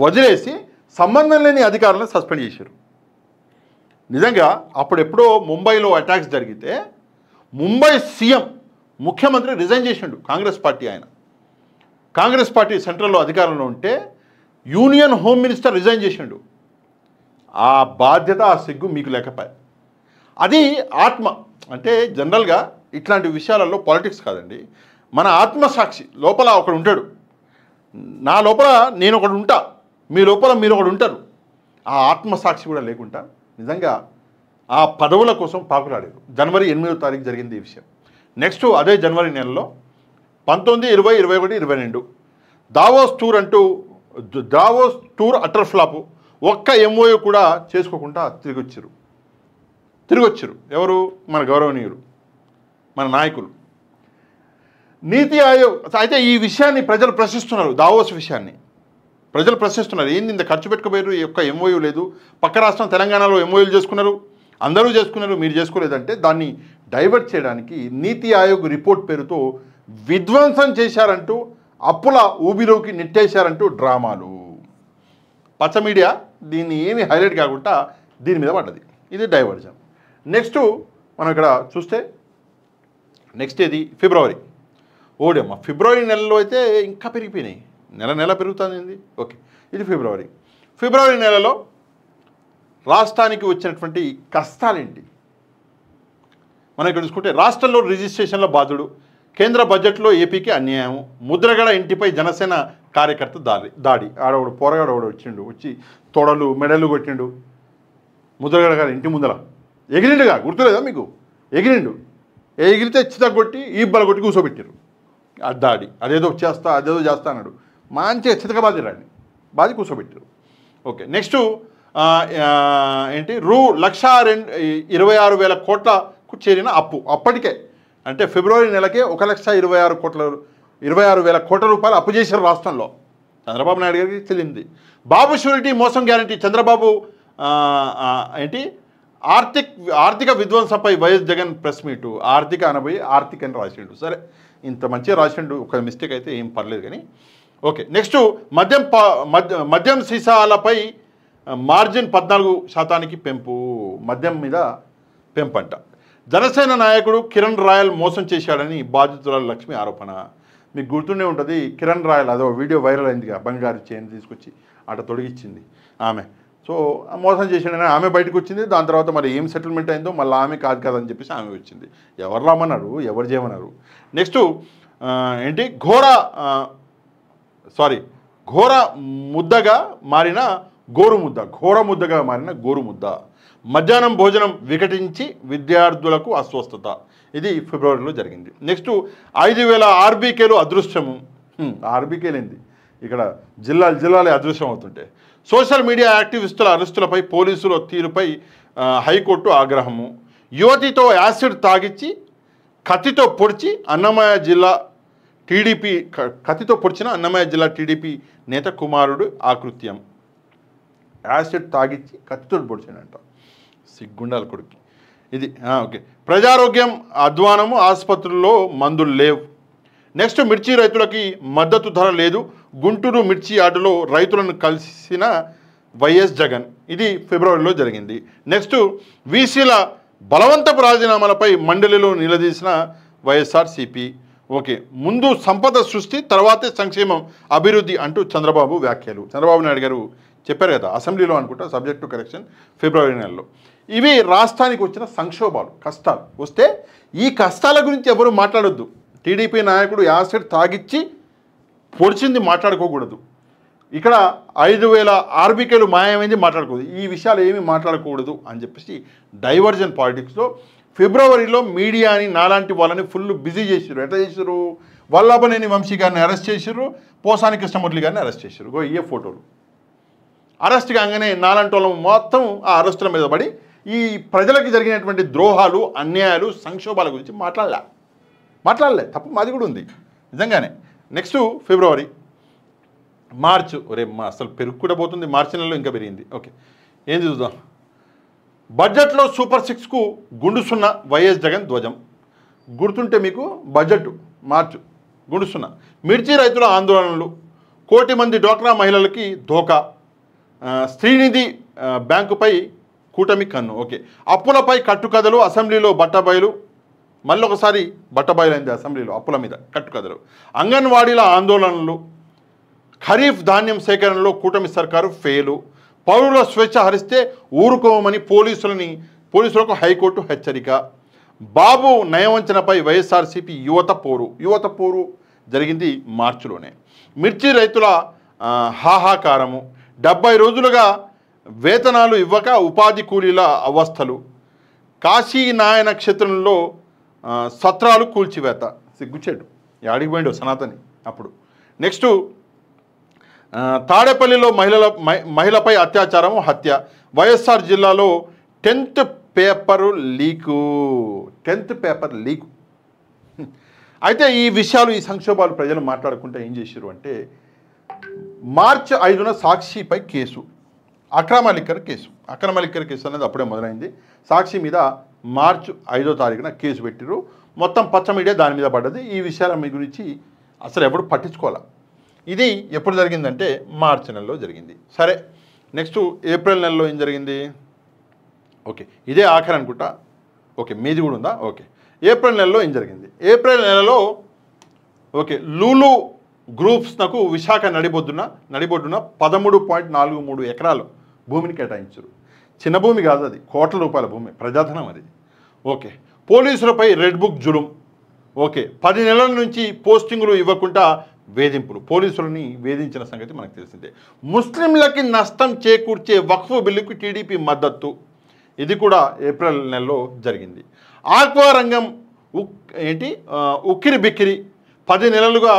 Speaker 1: వదిలేసి సంబంధం లేని అధికారులను సస్పెండ్ చేశారు. నిజంగా అప్పుడెప్పుడో ముంబైలో అటాక్స్ జరిగితే ముంబై సీఎం ముఖ్యమంత్రి రిజైన్ చేసిండు. కాంగ్రెస్ పార్టీ సెంట్రల్లో అధికారంలో ఉంటే యూనియన్ హోమ్ మినిస్టర్ రిజైన్ చేసిండు. ఆ బాధ్యత, ఆ సిగ్గు మీకు లేకపోయా. అది ఆత్మ. అంటే జనరల్గా ఇట్లాంటి విషయాలలో పాలిటిక్స్ కాదండి, మన ఆత్మసాక్షి లోపల ఒకడు ఉంటాడు. నా లోపల నేను ఒకడు ఉంటా, మీ లోపల మీరు ఒకడు ఉంటారు. ఆ ఆత్మసాక్షి కూడా లేకుండా నిజంగా ఆ పదవుల కోసం పాకులాడారు. జనవరి 8వ తారీఖు జరిగింది ఈ విషయం. నెక్స్ట్ అదే జనవరి నెలలో 19, 20, 21, 22 దావోస్ టూర్ అటర్ ఫ్లాపు. ఒక్క ఎంఓయూ కూడా చేసుకోకుండా తిరిగి వచ్చారు. ఎవరు? మన గౌరవనీయులు, మన నాయకులు. నీతి ఆయోగ్ అయితే ఈ విషయాన్ని ప్రజలు ప్రశ్నిస్తున్నారు. దావోస్ విషయాన్ని ప్రజలు ప్రశ్నిస్తున్నారు. ఏంది ఇంత ఖర్చు పెట్టుకోపోయారు, ఈ యొక్క ఎంఓయూ లేదు, పక్క రాష్ట్రం తెలంగాణలో ఎంఓయూలు చేసుకున్నారు, అందరూ చేసుకున్నారు, మీరు చేసుకోలేదంటే దాన్ని డైవర్ట్ చేయడానికి నీతి ఆయోగ్ రిపోర్ట్ పేరుతో విధ్వంసం చేశారంటూ, అప్పుల ఊబిలోకి నెట్టేశారంటూ డ్రామాలు. పచ్చ మీడియా దీన్ని ఏమీ హైలైట్ కాకుండా దీని మీద పడ్డది. ఇది డైవర్జన్. నెక్స్ట్ మనం ఇక్కడ చూస్తే నెక్స్ట్ ఏది? ఫిబ్రవరి. ఓడేమ్మ, ఫిబ్రవరి నెలలో అయితే ఇంకా పెరిగిపోయినాయి. నెల పెరుగుతుంది. ఓకే, ఇది ఫిబ్రవరి నెలలో రాష్ట్రానికి వచ్చినటువంటి కష్టాలేంటి మనం ఇక్కడ చూసుకుంటే, రాష్ట్రంలో రిజిస్ట్రేషన్ల బాధుడు, కేంద్ర బడ్జెట్లో ఏపీకి అన్యాయం, ముద్రగడ ఇంటిపై జనసేన కార్యకర్త దాడి. ఆడవాడు పోరగాడు వచ్చిండు, వచ్చి తొడలు మెడలు కొట్టిండు. ముద్రగడ గారి ఇంటి ముందర ఎగిరిండుగా, గుర్తులేదా మీకు? ఎగిరితే చితగొట్టి ఈబ్బల కొట్టి కూర్చోబెట్టారు. ఆ దాడి, అదేదో చేస్తా అన్నాడు. మంచిగా చితకబాదిరాన్ని బాధి కూర్చోబెట్టారు. ఓకే, నెక్స్ట్ ఏంటి? 1,26,000 కోట్లకు చేరిన అప్పు. అప్పటికే అంటే ఫిబ్రవరి నెలకే 1,26,000 కోట్ల రూపాయలు అప్పు చేశారు రాష్ట్రంలో. చంద్రబాబు నాయుడు గారికి తెలియంది. బాబు షూరిటీ మోసం గ్యారంటీ. చంద్రబాబు ఏంటి? ఆర్థిక విధ్వంసంపై వైఎస్ జగన్ ప్రెస్ మీటు. ఆర్థిక అనబోయి ఆర్థిక అని రాసిండు. సరే, ఇంత మంచిగా రాసిండు, ఒక మిస్టేక్ అయితే ఏం పర్లేదు కానీ. ఓకే, నెక్స్ట్ మద్యం సీసాలపై మార్జిన్ 14% పెంపు. మద్యం మీద పెంపంట. జనసేన నాయకుడు కిరణ్ రాయల్ మోసం చేశాడని బాధితురాలు లక్ష్మి ఆరోపణ. మీకు గుర్తుండే ఉంటుంది, కిరణ్ రాయల్ అదో వీడియో వైరల్ అయిందిగా, బంగారు చైన్ తీసుకొచ్చి అట తొడిగిచ్చింది ఆమె. సో మోసం చేసిండని ఆమె బయటకు వచ్చింది. దాని తర్వాత మరి ఏం సెటిల్మెంట్ అయిందో మళ్ళీ ఆమె కాదు కదని చెప్పేసి ఆమె వచ్చింది. ఎవరు రామన్నారు, ఎవరు చేయమన్నారు? నెక్స్ట్ ఏంటి? ఘోర ముద్దగా మారిన గోరుముద్ద. మధ్యాహ్నం భోజనం వికటించి విద్యార్థులకు అస్వస్థత. ఇది ఫిబ్రవరిలో జరిగింది. నెక్స్ట్ 5,000 ఆర్బీకేలు అదృశ్యము. ఆర్బీకేలేంది ఇక్కడ జిల్లాలే అదృశ్యం అవుతుంటే. సోషల్ మీడియా యాక్టివిస్టుల అరెస్టులపై పోలీసుల తీరుపై హైకోర్టు ఆగ్రహము. యువతితో యాసిడ్ తాగిచ్చి కత్తితో పొడిచిన అన్నమయ్య జిల్లా టీడీపీ నేత కుమారుడు ఆకృత్యం. యాసిడ్ తాగిచ్చి కత్తితో పొడిచాడంట. సిగ్గుండాల కొడుకు. ఇది ఓకే. ప్రజారోగ్యం అధ్వానము, ఆసుపత్రుల్లో మందులు లేవు. నెక్స్ట్, మిర్చి రైతులకి మద్దతు ధర లేదు, గుంటూరు మిర్చి యార్డులో రైతులను కలిసిన వైఎస్ జగన్. ఇది ఫిబ్రవరిలో జరిగింది. నెక్స్ట్, వీసీల బలవంతపు రాజీనామాలపై మండలిలో నిలదీసిన వైఎస్ఆర్సీపీ. ఓకే, ముందు సంపద సృష్టి, తర్వాతే సంక్షేమం అభివృద్ధి అంటూ చంద్రబాబు వ్యాఖ్యలు. చంద్రబాబు నాయుడు గారు చెప్పారు కదా అసెంబ్లీలో అనుకుంటా, సబ్జెక్ట్ టు కరెక్షన్, ఫిబ్రవరి నెలలో. ఇవి రాష్ట్రానికి వచ్చిన సంక్షోభాలు, కష్టాలు వస్తే ఈ కష్టాల గురించి ఎవరు మాట్లాడొద్దు. టీడీపీ నాయకుడు యాసిడ్ తాగిచ్చి పొడిచింది మాట్లాడుకోకూడదు. ఇక్కడ 5,000 ఆర్బీకేలు మాయమైంది మాట్లాడకూడదు. ఈ విషయాలు ఏమీ మాట్లాడకూడదు అని చెప్పేసి డైవర్జన్ పాలిటిక్స్లో ఫిబ్రవరిలో మీడియాని నాలాంటి వాళ్ళని ఫుల్ బిజీ చేసారు. ఎట్లా చేశారు? వల్లభనేని వంశీ గారిని అరెస్ట్ చేశారు, పోసాని కృష్ణమురళి గారిని అరెస్ట్ చేశారు. ఇయే ఫోటోలు. అరెస్ట్ కాగానే నాలాంటి వాళ్ళు మొత్తం ఆ అరెస్టుల మీద పడి ఈ ప్రజలకు జరిగినటువంటి ద్రోహాలు, అన్యాయాలు, సంక్షోభాల గురించి మాట్లాడలే. తప్పు మాది కూడా ఉంది నిజంగానే. నెక్స్ట్ ఫిబ్రవరి, మార్చు. అసలు పెరుగు కూడా పోతుంది, మార్చి నెలలో ఇంకా పెరిగింది. ఓకే, ఏం చూద్దాం. బడ్జెట్లో సూపర్ 6కు గుండుసున్న వైఎస్ జగన్ ధ్వజం. గుర్తుంటే మీకు బడ్జెట్ మార్చు గుండుసున్న. మిర్చి రైతుల ఆందోళనలు, 1 కోటి మంది డ్వాక్రా మహిళలకి ధోకా, శ్రీనిధి బ్యాంకుపై కూటమి కన్ను. ఓకే, అప్పులపై కట్టుకథలు, అసెంబ్లీలో బట్టబయలు. మళ్ళీ ఒకసారి బట్టబయలైంది అసెంబ్లీలో అప్పుల మీద కట్టుకథలు. అంగన్వాడీల ఆందోళనలు, ఖరీఫ్ ధాన్యం సేకరణలో కూటమి సర్కారు ఫెయిలు. పౌరుల స్వేచ్ఛ హరిస్తే ఊరుకోమని పోలీసులకు హైకోర్టు హెచ్చరిక. బాబు నయవంచనపై వైఎస్ఆర్సీపీ యువత పోరు జరిగింది మార్చిలోనే. మిర్చి రైతుల హాహాకారము, 70 రోజులుగా వేతనాలు ఇవ్వక ఉపాధి కూలీల అవస్థలు. కాశీనాయన క్షేత్రంలో సత్రాలు కూల్చివేత. సిగ్గుచేటు, యాడికి పోయిండో సనాతని అప్పుడు. నెక్స్ట్, తాడేపల్లిలో మహిళపై అత్యాచారం, హత్య. వైఎస్ఆర్ జిల్లాలో 10th పేపర్ లీకు. అయితే ఈ విషయాలు, ఈ సంక్షోభాలు ప్రజలు మాట్లాడుకుంటే ఏం చేశారు అంటే, మార్చి 5న సాక్షిపై కేసు, అక్రమ లిక్కర్ కేసు అనేది అప్పుడే మొదలైంది. సాక్షి మీద మార్చి 5వ తారీఖున కేసు పెట్టిరు. మొత్తం పచ్చ మీడియా దాని మీద పడ్డది. ఈ విషయాల మీ గురించి అసలు ఎవరు పట్టించుకోవాలి. ఇది ఎప్పుడు జరిగిందంటే మార్చి నెలలో జరిగింది. సరే, నెక్స్ట్ ఏప్రిల్ నెలలో ఏం జరిగింది? ఓకే, ఇదే ఆఖరి అనుకుంటా. ఓకే, మీది కూడా ఉందా? ఓకే, ఏప్రిల్ నెలలో ఏం జరిగింది? ఏప్రిల్ నెలలో ఓకే, లూలు గ్రూప్స్నకు విశాఖ నడిబొడ్డున 13.43 ఎకరాలు భూమిని కేటాయించారు. చిన్న భూమి కాదు అది, కోట్ల రూపాయల భూమి, ప్రజాధనం అది. ఓకే, పోలీసులపై రెడ్ బుక్ జులుం. ఓకే, 10 నెలల నుంచి పోస్టింగులు ఇవ్వకుండా వేధింపులు. పోలీసులని వేధించిన సంగతి మనకు తెలిసిందే. ముస్లింలకి నష్టం చేకూర్చే వక్ఫ్ బిల్లుకు టీడీపీ మద్దతు. ఇది కూడా ఏప్రిల్ నెలలో జరిగింది. ఆక్వా రంగం ఉక్కిరి బిక్కిరి, 10 నెలలుగా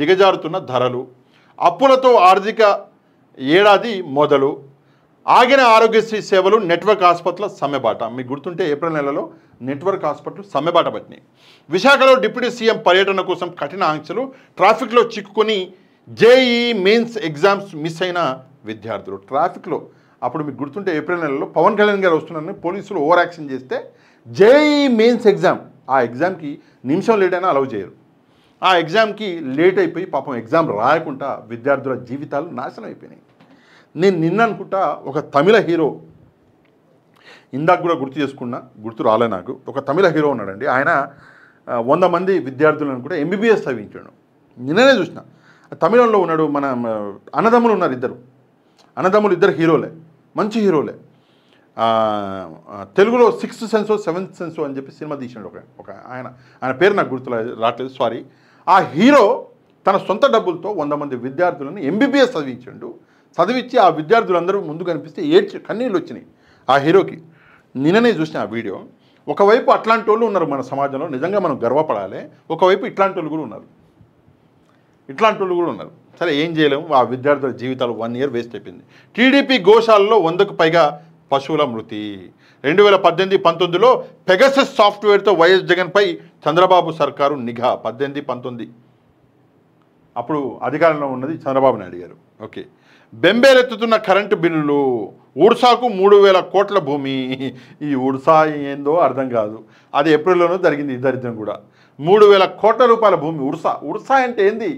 Speaker 1: దిగజారుతున్న ధరలు. అప్పులతో ఆర్థిక ఏడాది మొదలు. ఆగిన ఆరోగ్యశ్రీ సేవలు, నెట్వర్క్ హాస్పిటల్ సమ్మెబాట. మీకు గుర్తుంటే ఏప్రిల్ నెలలో నెట్వర్క్ హాస్పిటల్ సమ్మెబాట పట్టినాయి. విశాఖలో డిప్యూటీ సీఎం పర్యటన కోసం కఠిన ఆంక్షలు. ట్రాఫిక్లో చిక్కుకొని జేఈఈ మెయిన్స్ ఎగ్జామ్స్ మిస్ అయిన విద్యార్థులు. ట్రాఫిక్లో అప్పుడు మీకు గుర్తుంటే ఏప్రిల్ నెలలో పవన్ కళ్యాణ్ గారు వస్తున్నారని పోలీసులు ఓవర్ యాక్షన్ చేస్తే జేఈఈ మెయిన్స్ ఎగ్జామ్, ఆ ఎగ్జామ్కి నిమిషం లేట్ అయినా అలౌ చేయరు. ఆ ఎగ్జామ్కి లేట్ అయిపోయి పాపం ఎగ్జామ్ రాయకుండా విద్యార్థుల జీవితాలు నాశనం అయిపోయినాయి. నేను నిన్న అనుకుంటా ఒక తమిళ హీరో, ఇందాక కూడా గుర్తు రాలే నాకు. ఒక తమిళ హీరో ఉన్నాడండి. ఆయన 100 మంది విద్యార్థులను కూడా ఎంబీబీఎస్ చదివించాడు. నిన్ననే చూసిన. తమిళంలో ఉన్నాడు. మన అన్నదమ్ములు ఉన్నారు, ఇద్దరు హీరోలే, మంచి హీరోలే. తెలుగులో 6th సెన్స్ 7th సెన్స్ అని చెప్పి సినిమా తీసినాడు ఒక ఆయన పేరు నాకు రావట్లేదు, సారీ. ఆ హీరో తన సొంత డబ్బులతో 100 మంది విద్యార్థులను ఎంబీబీఎస్ చదివించి ఆ విద్యార్థులందరూ ముందు కనిపిస్తే కన్నీళ్ళు వచ్చినాయి ఆ హీరోకి. నిన్ననే చూసిన ఆ వీడియో. ఒకవైపు అట్లాంటి వాళ్ళు ఉన్నారు మన సమాజంలో, నిజంగా మనం గర్వపడాలి. ఒకవైపు ఇట్లాంటి వాళ్ళు కూడా ఉన్నారు. సరే, ఏం చేయలేము. ఆ విద్యార్థుల జీవితాలు 1 ఇయర్ వేస్ట్ అయిపోయింది. టీడీపీ గోశాలలో 100కు పైగా పశువుల మృతి. 2018-19లో పెగసస్ సాఫ్ట్వేర్తో వైఎస్ జగన్పై చంద్రబాబు సర్కారు నిఘా. 18-19 అప్పుడు అధికారంలో ఉన్నది చంద్రబాబు నాయుడు గారు. ఓకే, బెంబేలెత్తుతున్న కరెంటు బిల్లులు, ఉడ్సాకు 3,000 కోట్ల భూమి. ఈ ఉడ్సా ఏందో అర్థం కాదు. అది ఏప్రిల్లోనూ జరిగింది ఈ దరిద్రం కూడా. 3,000 కోట్ల రూపాయల భూమి. ఉడ్సా అంటే ఏంది?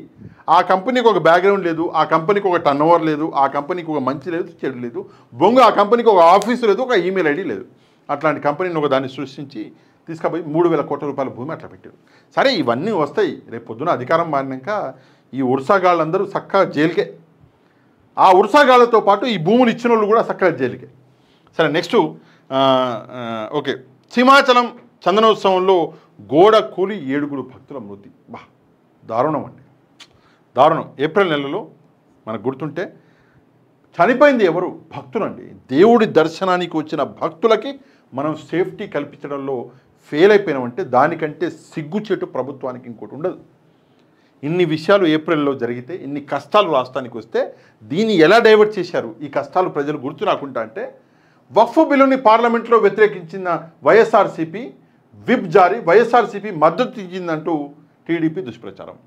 Speaker 1: ఆ కంపెనీకి ఒక బ్యాక్గ్రౌండ్ లేదు, ఆ కంపెనీకి ఒక టర్న్ ఓవర్ లేదు, ఆ కంపెనీకి ఒక మంచి లేదు, చెడు లేదు, ఆ కంపెనీకి ఒక ఆఫీసు లేదు, ఒక ఈమెయిల్ ఐడి లేదు. అట్లాంటి కంపెనీని ఒక దాన్ని సృష్టించి తీసుకుపోయి 3,000 కోట్ల రూపాయల భూమి అట్లా పెట్టారు. సరే, ఇవన్నీ వస్తాయి. రేపు పొద్దున అధికారం మారినాక ఈ ఉడ్సాగాళ్ళందరూ చక్కగా జైలుకే. ఆ ఉడ్సాగాళ్ళతో పాటు ఈ భూములు ఇచ్చిన వాళ్ళు కూడా చక్కగా జైలుకే. సరే, నెక్స్ట్ ఓకే, సింహాచలం చందనోత్సవంలో గోడ కూలి 7 భక్తుల మృతి. దారుణం అండి, దారుణం. ఏప్రిల్ నెలలో మనకు గుర్తుంటే చనిపోయింది ఎవరు? భక్తులండి. దేవుడి దర్శనానికి వచ్చిన భక్తులకి మనం సేఫ్టీ కల్పించడంలో ఫెయిల్ అయిపోయినామంటే దానికంటే సిగ్గుచేటు ప్రభుత్వానికి ఇంకోటి ఉండదు. ఇన్ని విషయాలు ఏప్రిల్లో జరిగితే, ఇన్ని కష్టాలు రాష్ట్రానికి వస్తే దీన్ని ఎలా డైవర్ట్ చేశారు? ఈ కష్టాలు ప్రజలు గుర్తు రాకుండా అంటే వక్ఫ్ బిల్లుని పార్లమెంట్లో వ్యతిరేకించిన వైఎస్ఆర్సీపీ విప్ జారీ, వైఎస్ఆర్సీపీ మద్దతు ఇచ్చిందంటూ టీడీపీ దుష్ప్రచారం.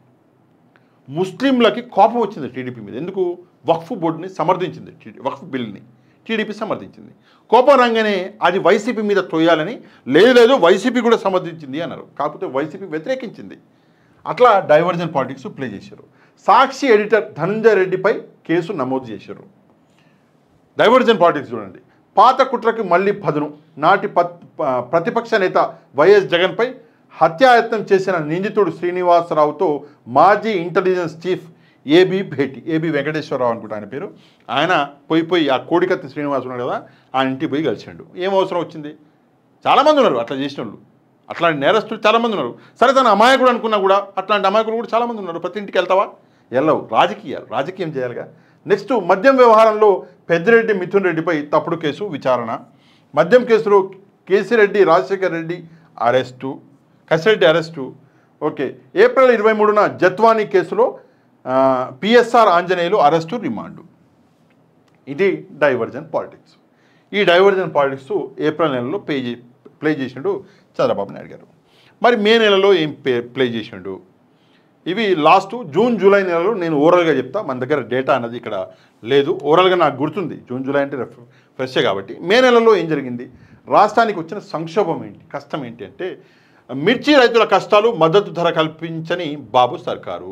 Speaker 1: ముస్లింలకి కోపం వచ్చింది టీడీపీ మీద. ఎందుకు? వక్ఫ్ బోర్డుని సమర్థించింది, వక్ఫ్ బిల్లుని టీడీపీ సమర్థించింది. కోపం రంగానే అది వైసీపీ మీద తోయాలని, లేదు వైసీపీ కూడా సమర్థించింది అన్నారు. కాకపోతే వైసీపీ వ్యతిరేకించింది. అట్లా డైవర్జన్ పాలిటిక్స్ ప్లే చేశారు. సాక్షి ఎడిటర్ ధనంజయ రెడ్డిపై కేసు నమోదు చేశారు. డైవర్జన్ పాలిటిక్స్ చూడండి. పాత కుట్రకి మళ్ళీ పదును. నాటి ప్రతిపక్ష నేత వైఎస్ జగన్పై హత్యాయత్నం చేసిన నిందితుడు శ్రీనివాసరావుతో మాజీ ఇంటెలిజెన్స్ చీఫ్ ఏబీ భేటీ. ఏబీ వెంకటేశ్వరరావు అనుకుంటా ఆయన పేరు. ఆయన పోయి ఆ కోడికత్తి శ్రీనివాస్ ఉన్నాడు కదా, ఆయన ఇంటికి పోయి కలిసాడు. ఏం అవసరం వచ్చింది? చాలామంది ఉన్నారు అట్లా చేసిన వాళ్ళు, అట్లాంటి నేరస్తులు చాలామంది ఉన్నారు. సరే, తన అమాయకుడు అనుకున్నా కూడా అట్లాంటి అమాయకులు కూడా చాలామంది ఉన్నారు. ప్రతి ఇంటికి వెళ్తావా? వెళ్ళవు. రాజకీయం చేయాలిగా. నెక్స్ట్, మద్యం వ్యవహారంలో పెద్దిరెడ్డి మిథున్ రెడ్డిపై తప్పుడు కేసు విచారణ. మద్యం కేసులో Kesireddy Rajasekhar Reddy arrest, Kasireddy arrest. Okay, April 23న జత్వానీ కేసులో పిఎస్ఆర్ ఆంజనేయులు అరెస్టు, రిమాండు. ఇది డైవర్జన్ పాలిటిక్స్. ఈ డైవర్జన్ పాలిటిక్స్ ఏప్రిల్ నెలలో ప్లే చేసిండు చంద్రబాబు నాయుడు గారు. మరి మే నెలలో ఏం ప్లే చేసిండు? ఇవి లాస్ట్ జూన్ జూలై నెలలో నేను ఓవరాల్గా చెప్తా. మన దగ్గర డేటా అన్నది ఇక్కడ లేదు. ఓవరాల్గా నాకు గుర్తుంది. జూన్ జూలై అంటే ఫ్రెషే కాబట్టి. మే నెలలో ఏం జరిగింది? రాష్ట్రానికి వచ్చిన సంక్షోభం ఏంటి, కష్టం ఏంటి అంటే, మిర్చి రైతుల కష్టాలు, మద్దతు ధర కల్పించని బాబు సర్కారు.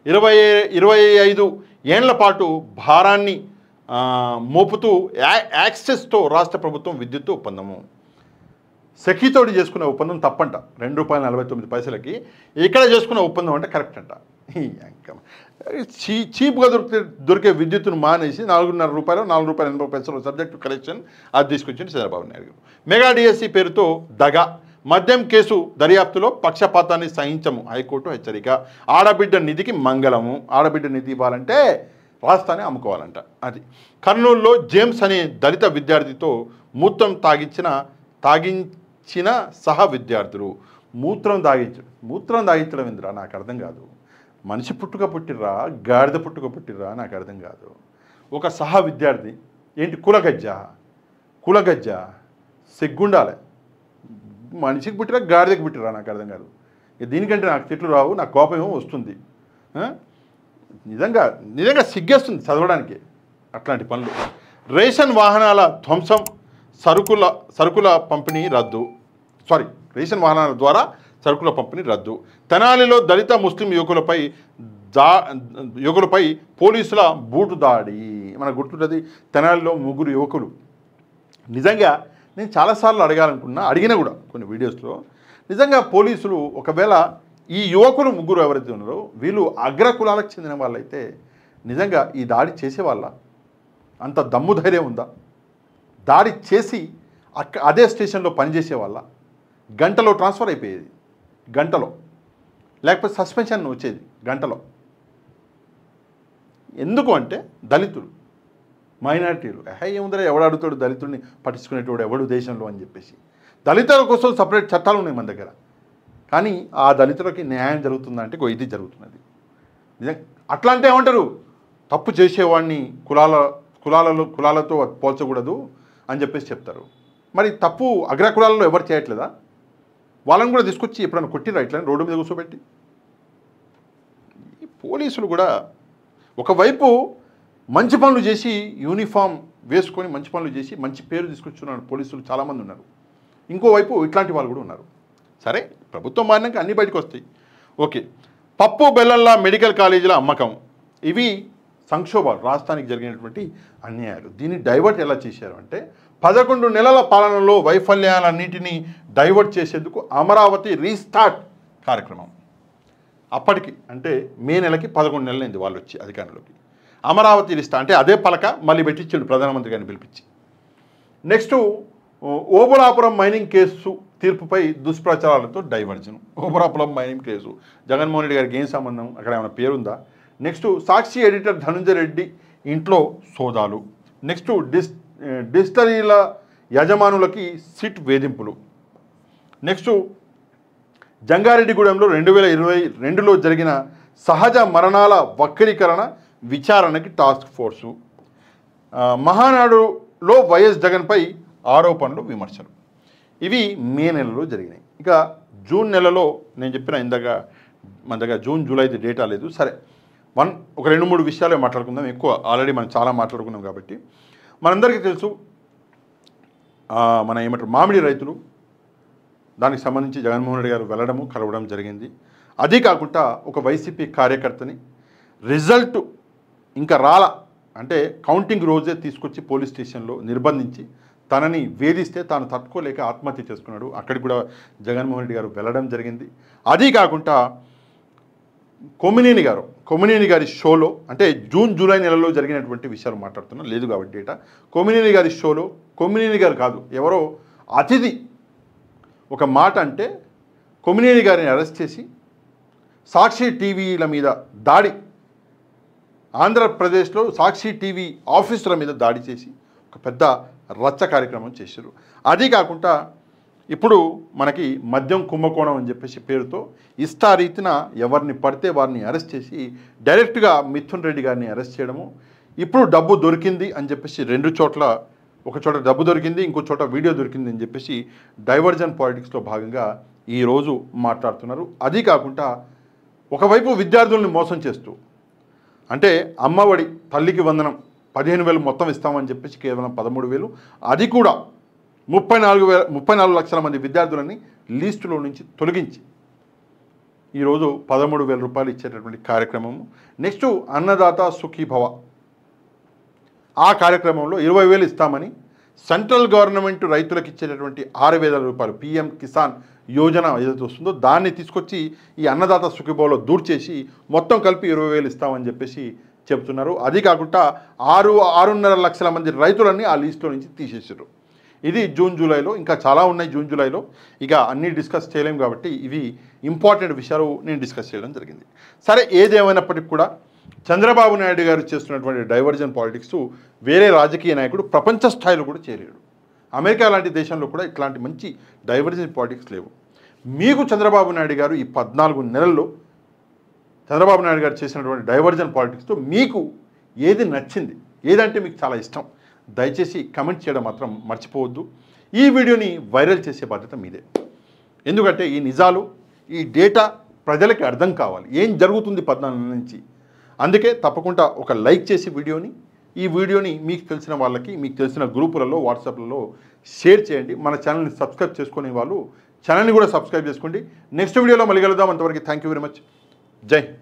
Speaker 1: 25 ఏళ్ల పాటు భారాన్ని మోపుతూ యాక్సెస్తో రాష్ట్ర ప్రభుత్వం విద్యుత్ ఒప్పందము. సఖీతోటి చేసుకునే ఒప్పందం తప్పంట. ₹2.49 ఇక్కడ చేసుకున్న ఒప్పందం అంటే కరెక్ట్ అంట. చీప్గా దొరికే విద్యుత్తును మానేసి ₹4.5 ₹4.80 సబ్జెక్టు కలెక్షన్ అది తీసుకొచ్చింది చంద్రబాబు నాయుడు గారు. మెగా డిఎస్సి పేరుతో దగా. మద్యం కేసు దర్యాప్తులో పక్షపాతాన్ని సహించము, హైకోర్టు హెచ్చరిక. ఆడబిడ్డ నిధికి మంగళము. ఆడబిడ్డ నిధి ఇవ్వాలంటే రాష్ట్రాన్ని అమ్ముకోవాలంట. అది. కర్నూలులో జేమ్స్ అనే దళిత విద్యార్థితో మూత్రం తాగించిన సహ విద్యార్థులు. మూత్రం తాగించడం ఎందురా నాకు అర్థం కాదు. మనిషి పుట్టుక పుట్టిర్రా, గాడిద పుట్టుక పుట్టిర్రా నాకు అర్థం కాదు. ఒక సహ విద్యార్థి ఏంటి? కులగజ్జ సిగ్గుండాలి. మనిషికి పుట్టిరా, గాడిదకి పుట్టిరా నాకు అర్థం కాదు. దీనికంటే నాకు తిట్లు రావు, నాకు కోపం ఏమో వస్తుంది. నిజంగా సిగ్గేస్తుంది చదవడానికి అట్లాంటి పనులు. రేషన్ వాహనాల ధ్వంసం, సరుకుల పంపిణీ రద్దు. రేషన్ వాహనాల ద్వారా సరుకుల పంపిణీ రద్దు. తెనాలిలో దళిత ముస్లిం యువకులపై పోలీసుల బూటు దాడి. మనకు గుర్తుంటుంది, తెనాలిలో 3 యువకులు. నిజంగా నేను చాలాసార్లు అడిగినా కూడా కొన్ని వీడియోస్లో, నిజంగా పోలీసులు ఒకవేళ ఈ యువకులు 3 ఎవరైతే ఉన్నారో వీళ్ళు అగ్రకులాలకు చెందిన వాళ్ళైతే నిజంగా ఈ దాడి చేసేవాళ్ళ అంత దమ్ము ధైర్యం ఉందా? దాడి చేసి అదే స్టేషన్లో పనిచేసే వాళ్ళ గంటలో ట్రాన్స్ఫర్ అయిపోయేది, గంటలో. లేకపోతే సస్పెన్షన్ వచ్చేది గంటలో. ఎందుకు అంటే దళితులు, మైనారిటీలు. ఏముందరే, ఎవడు అడుగుతాడు దళితుడిని పట్టించుకునేటోడు ఎవడు దేశంలో అని చెప్పేసి. దళితుల కోసం సపరేట్ చట్టాలు ఉన్నాయి మన దగ్గర. కానీ ఆ దళితులకి న్యాయం జరుగుతుందా అంటే ఇది జరుగుతున్నది. నిజంగా అట్లా అంటే ఏమంటారు? తప్పు చేసేవాడిని కులాలతో పోల్చకూడదు అని చెప్పేసి చెప్తారు. మరి తప్పు అగ్రకులాలలో ఎవరు చేయట్లేదా? వాళ్ళని కూడా తీసుకొచ్చి ఎప్పుడైనా కొట్టిరా ఇట్లా రోడ్డు మీద కూర్చోబెట్టి? పోలీసులు కూడా ఒకవైపు మంచి పనులు చేసి యూనిఫామ్ వేసుకొని మంచి పనులు చేసి మంచి పేరు తీసుకొచ్చున్నారు పోలీసులు చాలామంది ఉన్నారు. ఇంకోవైపు ఇట్లాంటి వాళ్ళు కూడా ఉన్నారు. సరే, ప్రభుత్వం మారినాక అన్నీ బయటకు వస్తాయి. ఓకే, పప్పు బెల్లల్లా మెడికల్ కాలేజీల అమ్మకం, ఇవి సంక్షోభాలు, రాష్ట్రానికి జరిగినటువంటి అన్యాయాలు. దీన్ని డైవర్ట్ ఎలా చేశారు అంటే 11 నెలల పాలనలో వైఫల్యాలన్నింటినీ డైవర్ట్ చేసేందుకు అమరావతి రీస్టార్ట్ కార్యక్రమం. అప్పటికి అంటే మే నెలకి 11 నెలలైంది వాళ్ళు వచ్చి అధికారంలోకి. అమరావతి రీస్టార్ట్ అంటే అదే పలక మళ్ళీ పెట్టించాడు ప్రధానమంత్రి గారిని పిలిపించి. నెక్స్ట్ ఓబులాపురం మైనింగ్ కేసు తీర్పుపై దుష్ప్రచారాలతో diversion. Obulapuram mining case Jaganmohan Reddy గారికి ఏం సంబంధం, అక్కడ ఏమైనా పేరుందా? నెక్స్ట్ సాక్షి ఎడిటర్ ధనంజయ రెడ్డి ఇంట్లో సోదాలు. నెక్స్ట్ డిస్టరీల యజమానులకి సిట్ వేధింపులు. నెక్స్ట్ జంగారెడ్డిగూడెంలో 2022లో జరిగిన సహజ మరణాల వక్రీకరణ విచారణకి టాస్క్ ఫోర్సు. మహానాడులో వైఎస్ జగన్పై ఆరోపణలు విమర్శలు. ఇవి మే నెలలో జరిగినాయి. ఇక జూన్ నెలలో నేను చెప్పిన ఇందాక మన దగ్గర జూన్ జూలైది డేటా లేదు. సరే, ఒక 2-3 విషయాలే మాట్లాడుకుందాం. ఎక్కువ ఆల్రెడీ మనం చాలా మాట్లాడుకున్నాం కాబట్టి. మనందరికీ తెలుసు మన ఏమంటారు మామిడి రైతులు, దానికి సంబంధించి జగన్మోహన్ రెడ్డి గారు వెళ్ళడము కలవడం జరిగింది. అది కాకుండా ఒక వైసీపీ కార్యకర్తని రిజల్ట్ ఇంకా అంటే కౌంటింగ్ రోజే తీసుకొచ్చి పోలీస్ స్టేషన్లో నిర్బంధించి తనని వేధిస్తే తాను తట్టుకోలేక ఆత్మహత్య చేసుకున్నాడు. అక్కడికి కూడా జగన్మోహన్ రెడ్డి గారు వెళ్ళడం జరిగింది. అది కాకుండా కొమ్మినేని గారి షోలో, అంటే జూన్ జూలై నెలలో జరిగినటువంటి విషయాలు మాట్లాడుతున్నా, లేదు కాబట్టి డేటా. కొమ్మినేని గారి షోలో కొమ్మినేని గారు కాదు, ఎవరో అతిథి ఒక మాట అంటే కొమ్మినేని గారిని అరెస్ట్ చేసి సాక్షి టీవీల మీద దాడి, ఆంధ్రప్రదేశ్లో సాక్షి టీవీ ఆఫీసుల మీద దాడి చేసి ఒక పెద్ద రచ్చ కార్యక్రమం చేశారు. అది కాకుండా ఇప్పుడు మనకి మద్యం కుంభకోణం అని చెప్పేసి పేరుతో ఇష్టారీతిన ఎవరిని పడితే వారిని అరెస్ట్ చేసి డైరెక్ట్గా మిథున్ రెడ్డి గారిని అరెస్ట్ చేయడము. ఇప్పుడు డబ్బు దొరికింది అని చెప్పేసి 2 చోట్ల, ఒక చోట డబ్బు దొరికింది, ఇంకో చోట వీడియో దొరికింది అని చెప్పేసి డైవర్జన్ పాలిటిక్స్లో భాగంగా ఈరోజు మాట్లాడుతున్నారు. అది కాకుండా ఒకవైపు విద్యార్థుల్ని మోసం చేస్తూ, అంటే అమ్మఒడి, తల్లికి వందనం 15,000 మొత్తం ఇస్తామని చెప్పేసి కేవలం 13,000, అది కూడా 34 లక్షల మంది విద్యార్థులని లిస్టులో నుంచి తొలగించి ఈరోజు 13,000 రూపాయలు ఇచ్చేటటువంటి కార్యక్రమము. నెక్స్ట్ అన్నదాత సుఖీభవ, ఆ కార్యక్రమంలో 20,000 ఇస్తామని సెంట్రల్ గవర్నమెంట్ రైతులకు ఇచ్చేటటువంటి 6,000 రూపాయలు PM కిసాన్ యోజన ఏదైతే వస్తుందో దాన్ని తీసుకొచ్చి ఈ అన్నదాత సుఖీభవలో దూర్చేసి మొత్తం కలిపి 20,000 ఇస్తామని చెప్పేసి చెప్తున్నారు. అది కాకుండా 6.5 లక్షల మంది రైతులన్నీ ఆ లిస్టులో నుంచి తీసేసారు. ఇది జూన్ జూలైలో. ఇంకా చాలా ఉన్నాయి జూన్ జూలైలో, ఇక అన్నీ డిస్కస్ చేయలేము కాబట్టి ఇవి ఇంపార్టెంట్ విషయాలు నేను డిస్కస్ చేయడం జరిగింది. సరే, ఏదేమైనప్పటికీ కూడా చంద్రబాబు నాయుడు గారు చేస్తున్నటువంటి డైవర్జన్ పాలిటిక్స్ వేరే రాజకీయ నాయకుడు ప్రపంచ స్థాయిలో కూడా చేరాడు. అమెరికా లాంటి దేశంలో కూడా ఇట్లాంటి మంచి డైవర్జన్ పాలిటిక్స్ లేవు. మీకు చంద్రబాబు నాయుడు గారు ఈ 14 నెలల్లో చంద్రబాబు నాయుడు గారు చేసినటువంటి డైవర్జన్ పాలిటిక్స్తో మీకు ఏది నచ్చింది, ఏదంటే మీకు చాలా ఇష్టం, దయచేసి కమెంట్ చేయడం మాత్రం మర్చిపోవద్దు. ఈ వీడియోని వైరల్ చేసే బాధ్యత మీదే. ఎందుకంటే ఈ నిజాలు, ఈ డేటా ప్రజలకి అర్థం కావాలి, ఏం జరుగుతుంది 14 నెలల నుంచి. అందుకే తప్పకుండా ఒక లైక్ చేసి ఈ వీడియోని మీకు తెలిసిన వాళ్ళకి, మీకు తెలిసిన గ్రూపులలో, వాట్సాప్లలో షేర్ చేయండి. మన ఛానల్ని సబ్స్క్రైబ్ చేసుకునే వాళ్ళు ఛానల్ని కూడా సబ్స్క్రైబ్ చేసుకోండి. నెక్స్ట్ వీడియోలో మళ్ళీ కలుద్దాం. అంతవరకు థ్యాంక్ యూ వెరీ మచ్. జై హింద్.